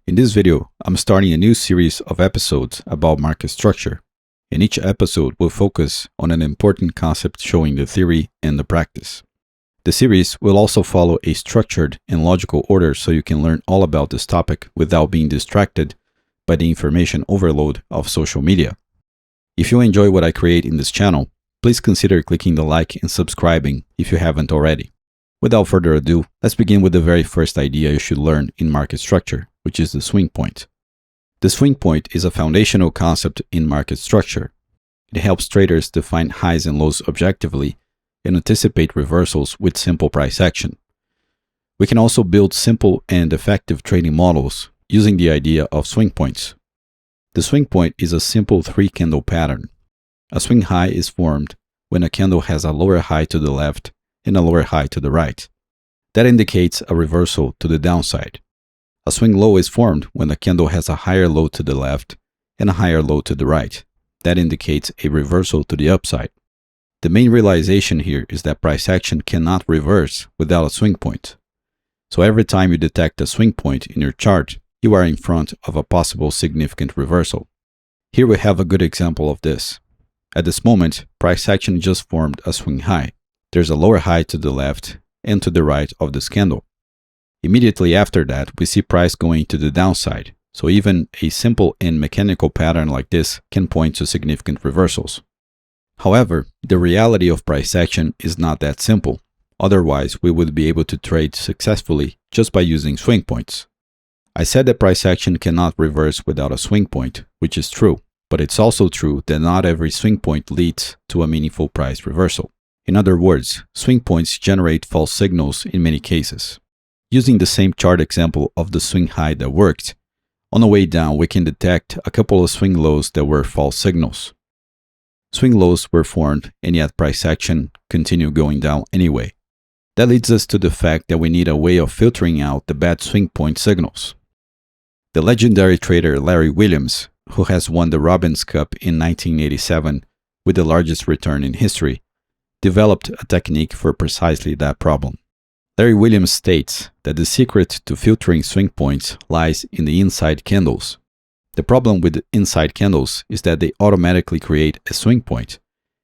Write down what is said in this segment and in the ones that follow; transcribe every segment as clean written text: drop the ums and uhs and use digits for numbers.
In this video, I'm starting a new series of episodes about market structure, and each episode will focus on an important concept showing the theory and the practice. The series will also follow a structured and logical order so you can learn all about this topic without being distracted by the information overload of social media. If you enjoy what I create in this channel, please consider clicking the like and subscribing if you haven't already. Without further ado, let's begin with the very first idea you should learn in market structure, which is the swing point. The swing point is a foundational concept in market structure. It helps traders define highs and lows objectively and anticipate reversals with simple price action. We can also build simple and effective trading models using the idea of swing points. The swing point is a simple three-candle pattern. A swing high is formed when a candle has a lower high to the left and a lower high to the right. That indicates a reversal to the downside. A swing low is formed when a candle has a higher low to the left and a higher low to the right. That indicates a reversal to the upside. The main realization here is that price action cannot reverse without a swing point. So every time you detect a swing point in your chart, you are in front of a possible significant reversal. Here we have a good example of this. At this moment, price action just formed a swing high. There's a lower high to the left and to the right of this candle. Immediately after that, we see price going to the downside. So even a simple and mechanical pattern like this can point to significant reversals. However, the reality of price action is not that simple. Otherwise, we would be able to trade successfully just by using swing points. I said that price action cannot reverse without a swing point, which is true, but it's also true that not every swing point leads to a meaningful price reversal. In other words, swing points generate false signals in many cases. Using the same chart example of the swing high that worked, on the way down we can detect a couple of swing lows that were false signals. Swing lows were formed and yet price action continued going down anyway. That leads us to the fact that we need a way of filtering out the bad swing point signals. The legendary trader Larry Williams, who has won the Robbins Cup in 1987 with the largest return in history, developed a technique for precisely that problem. Larry Williams states that the secret to filtering swing points lies in the inside candles. The problem with inside candles is that they automatically create a swing point,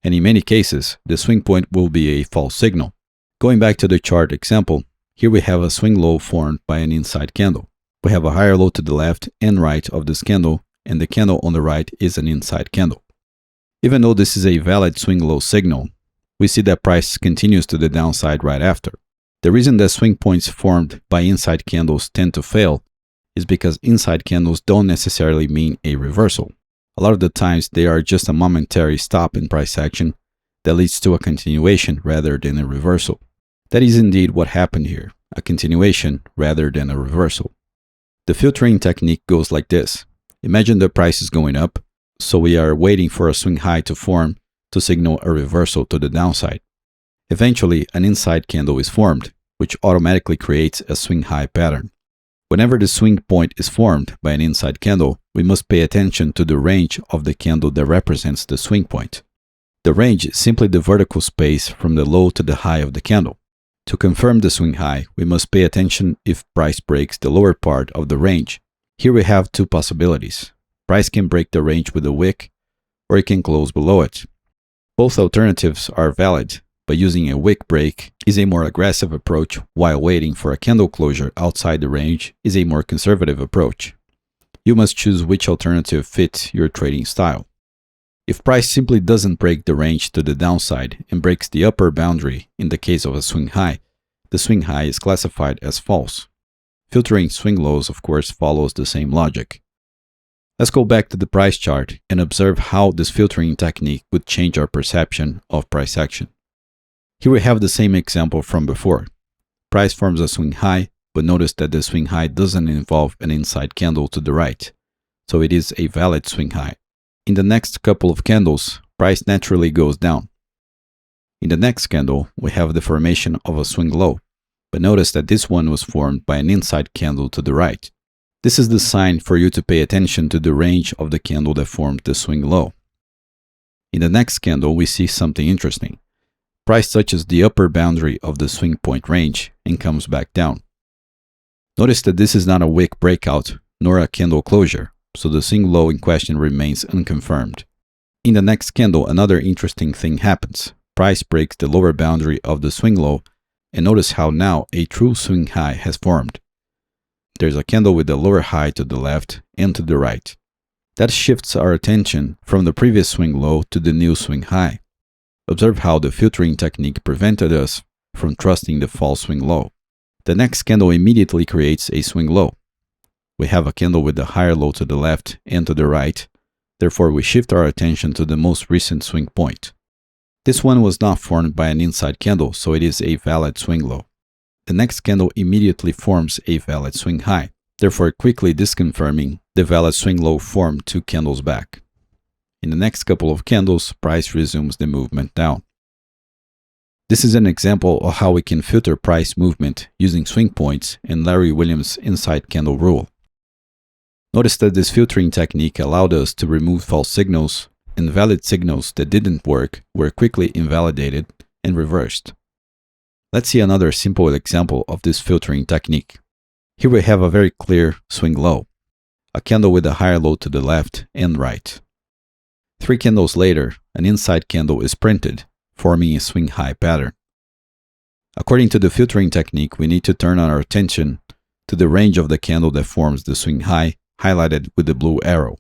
and in many cases, the swing point will be a false signal. Going back to the chart example, here we have a swing low formed by an inside candle. We have a higher low to the left and right of this candle, and the candle on the right is an inside candle. Even though this is a valid swing low signal, we see that price continues to the downside right after. The reason that swing points formed by inside candles tend to fail is because inside candles don't necessarily mean a reversal. A lot of the times they are just a momentary stop in price action that leads to a continuation rather than a reversal. That is indeed what happened here, a continuation rather than a reversal. The filtering technique goes like this. Imagine the price is going up, so we are waiting for a swing high to form to signal a reversal to the downside. Eventually, an inside candle is formed, which automatically creates a swing high pattern. Whenever the swing point is formed by an inside candle, we must pay attention to the range of the candle that represents the swing point. The range is simply the vertical space from the low to the high of the candle. To confirm the swing high, we must pay attention if price breaks the lower part of the range. Here we have two possibilities. Price can break the range with a wick, or it can close below it. Both alternatives are valid, but using a wick break is a more aggressive approach, while waiting for a candle closure outside the range is a more conservative approach. You must choose which alternative fits your trading style. If price simply doesn't break the range to the downside and breaks the upper boundary in the case of a swing high, the swing high is classified as false. Filtering swing lows, of course, follows the same logic. Let's go back to the price chart and observe how this filtering technique would change our perception of price action. Here we have the same example from before. Price forms a swing high, but notice that the swing high doesn't involve an inside candle to the right, so it is a valid swing high. In the next couple of candles, price naturally goes down. In the next candle, we have the formation of a swing low, but notice that this one was formed by an inside candle to the right. This is the sign for you to pay attention to the range of the candle that formed the swing low. In the next candle, we see something interesting. Price touches the upper boundary of the swing point range and comes back down. Notice that this is not a wick breakout, nor a candle closure, so the swing low in question remains unconfirmed. In the next candle, another interesting thing happens. Price breaks the lower boundary of the swing low, and notice how now a true swing high has formed. There's a candle with the lower high to the left and to the right. That shifts our attention from the previous swing low to the new swing high. Observe how the filtering technique prevented us from trusting the false swing low. The next candle immediately creates a swing low. We have a candle with the higher low to the left and to the right, therefore we shift our attention to the most recent swing point. This one was not formed by an inside candle, so it is a valid swing low. The next candle immediately forms a valid swing high, therefore quickly disconfirming the valid swing low formed 2 candles back. In the next couple of candles, price resumes the movement down. This is an example of how we can filter price movement using swing points and Larry Williams' inside candle rule. Notice that this filtering technique allowed us to remove false signals, and valid signals that didn't work were quickly invalidated and reversed. Let's see another simple example of this filtering technique. Here we have a very clear swing low, a candle with a higher low to the left and right. 3 candles later, an inside candle is printed, forming a swing high pattern. According to the filtering technique, we need to turn our attention to the range of the candle that forms the swing high, highlighted with the blue arrow.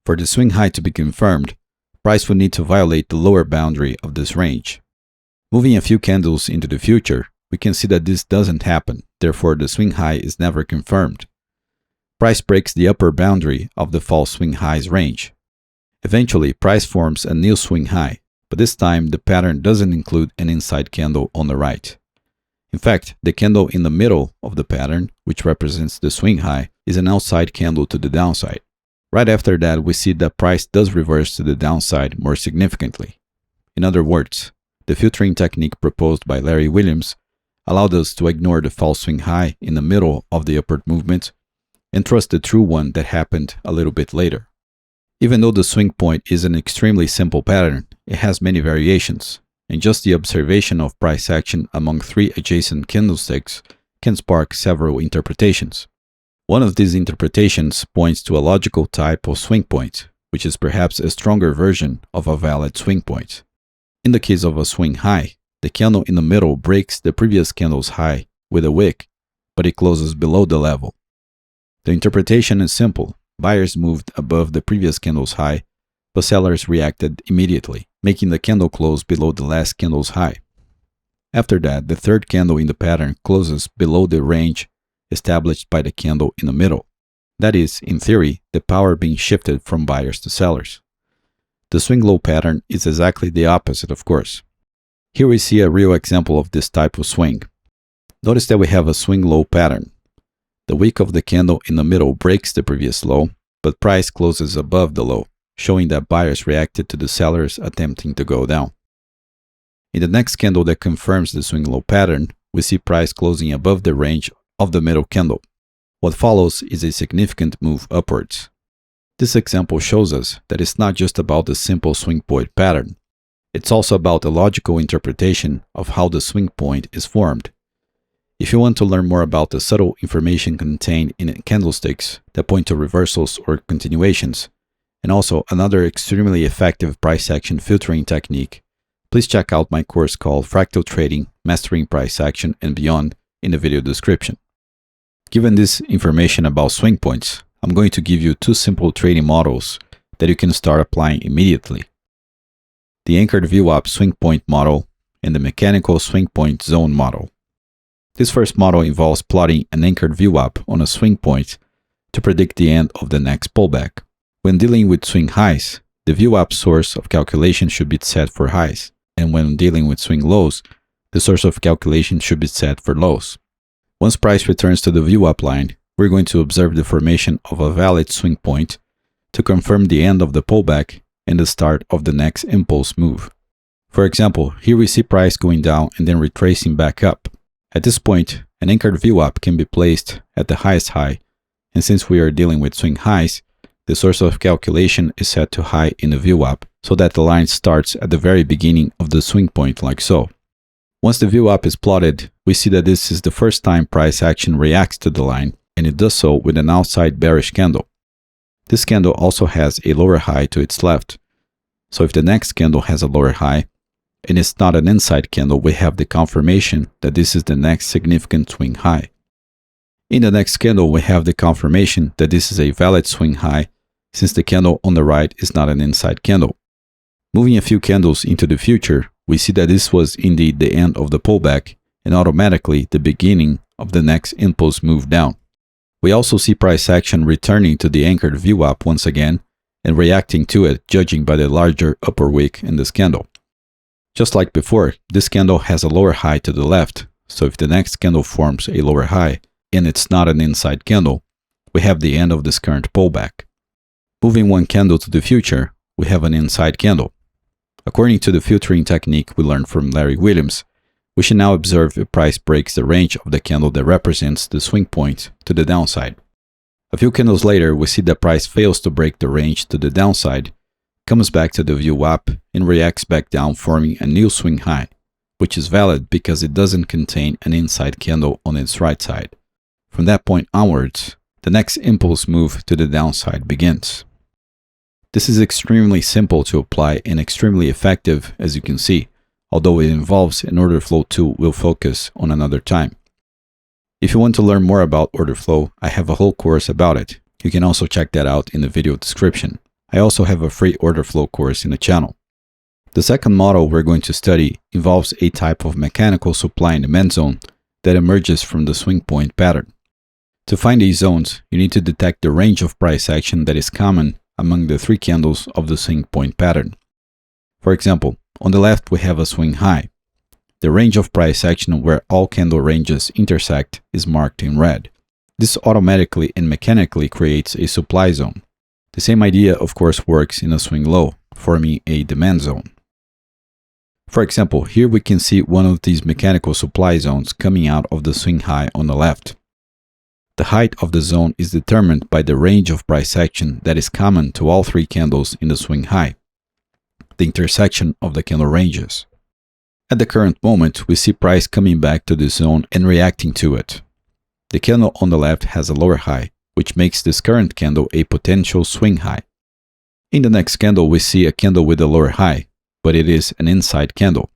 For the swing high to be confirmed, price would need to violate the lower boundary of this range. Moving a few candles into the future, we can see that this doesn't happen, therefore the swing high is never confirmed. Price breaks the upper boundary of the false swing high's range. Eventually, price forms a new swing high, but this time the pattern doesn't include an inside candle on the right. In fact, the candle in the middle of the pattern, which represents the swing high, is an outside candle to the downside. Right after that, we see that price does reverse to the downside more significantly. In other words, the filtering technique proposed by Larry Williams allowed us to ignore the false swing high in the middle of the upward movement and trust the true one that happened a little bit later. Even though the swing point is an extremely simple pattern, it has many variations, and just the observation of price action among 3 adjacent candlesticks can spark several interpretations. One of these interpretations points to a logical type of swing point, which is perhaps a stronger version of a valid swing point. In the case of a swing high, the candle in the middle breaks the previous candle's high with a wick, but it closes below the level. The interpretation is simple. Buyers moved above the previous candle's high, but sellers reacted immediately, making the candle close below the last candle's high. After that, the third candle in the pattern closes below the range established by the candle in the middle. That is, in theory, the power being shifted from buyers to sellers. The swing low pattern is exactly the opposite, of course. Here we see a real example of this type of swing. Notice that we have a swing low pattern. The wick of the candle in the middle breaks the previous low, but price closes above the low, showing that buyers reacted to the sellers attempting to go down. In the next candle that confirms the swing low pattern, we see price closing above the range of the middle candle. What follows is a significant move upwards. This example shows us that it's not just about the simple swing point pattern. It's also about a logical interpretation of how the swing point is formed. If you want to learn more about the subtle information contained in candlesticks that point to reversals or continuations, and also another extremely effective price action filtering technique, please check out my course called Fractal Trading, Mastering Price Action and Beyond in the video description. Given this information about swing points, I'm going to give you 2 simple trading models that you can start applying immediately. The anchored VWAP swing point model and the mechanical swing point zone model. This first model involves plotting an anchored VWAP on a swing point to predict the end of the next pullback. When dealing with swing highs, the VWAP source of calculation should be set for highs, and when dealing with swing lows, the source of calculation should be set for lows. Once price returns to the VWAP line, we're going to observe the formation of a valid swing point to confirm the end of the pullback and the start of the next impulse move. For example, here we see price going down and then retracing back up. At this point, an anchored VWAP can be placed at the highest high, and since we are dealing with swing highs, the source of calculation is set to high in the VWAP so that the line starts at the very beginning of the swing point like so. Once the VWAP is plotted, we see that this is the first time price action reacts to the line, and it does so with an outside bearish candle. This candle also has a lower high to its left. So if the next candle has a lower high, and it's not an inside candle, we have the confirmation that this is the next significant swing high. In the next candle, we have the confirmation that this is a valid swing high, since the candle on the right is not an inside candle. Moving a few candles into the future, we see that this was indeed the end of the pullback, and automatically the beginning of the next impulse move down. We also see price action returning to the anchored VWAP once again, and reacting to it, judging by the larger upper wick in this candle. Just like before, this candle has a lower high to the left, so if the next candle forms a lower high, and it's not an inside candle, we have the end of this current pullback. Moving one candle to the future, we have an inside candle. According to the filtering technique we learned from Larry Williams, we should now observe if price breaks the range of the candle that represents the swing point to the downside. A few candles later, we see that price fails to break the range to the downside, comes back to the VWAP, and reacts back down, forming a new swing high, which is valid because it doesn't contain an inside candle on its right side. From that point onwards, the next impulse move to the downside begins. This is extremely simple to apply and extremely effective, as you can see, although it involves an order flow tool we'll focus on another time. If you want to learn more about order flow, I have a whole course about it. You can also check that out in the video description. I also have a free order flow course in the channel. The second model we're going to study involves a type of mechanical supply and demand zone that emerges from the swing point pattern. To find these zones, you need to detect the range of price action that is common among the three candles of the swing point pattern. For example, on the left we have a swing high. The range of price action where all candle ranges intersect is marked in red. This automatically and mechanically creates a supply zone. The same idea, of course, works in a swing low, forming a demand zone. For example, here we can see one of these mechanical supply zones coming out of the swing high on the left. The height of the zone is determined by the range of price action that is common to all three candles in the swing high, the intersection of the candle ranges. At the current moment, we see price coming back to this zone and reacting to it. The candle on the left has a lower high, which makes this current candle a potential swing high. In the next candle, we see a candle with a lower high, but it is an inside candle.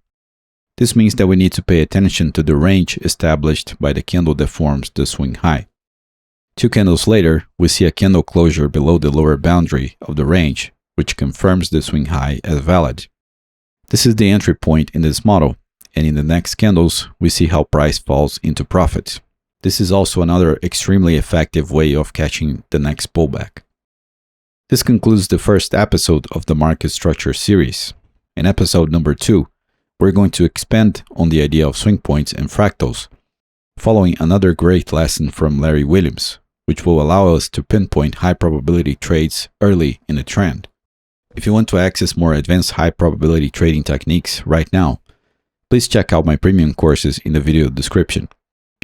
This means that we need to pay attention to the range established by the candle that forms the swing high. Two candles later, we see a candle closure below the lower boundary of the range, which confirms the swing high as valid. This is the entry point in this model, and in the next candles, we see how price falls into profit. This is also another extremely effective way of catching the next pullback. This concludes the first episode of the Market Structure series. In episode number 2, we're going to expand on the idea of swing points and fractals, following another great lesson from Larry Williams, which will allow us to pinpoint high probability trades early in the trend. If you want to access more advanced high probability trading techniques right now, please check out my premium courses in the video description.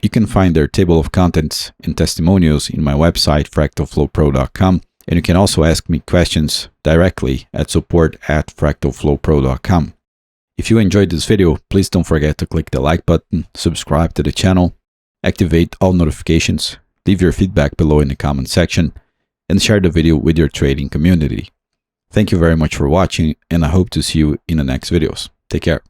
You can find their table of contents and testimonials in my website fractalflowpro.com, and you can also ask me questions directly at support@fractalflowpro.com. If you enjoyed this video, please don't forget to click the like button, subscribe to the channel, activate all notifications, leave your feedback below in the comment section, and share the video with your trading community. Thank you very much for watching, and I hope to see you in the next videos. Take care.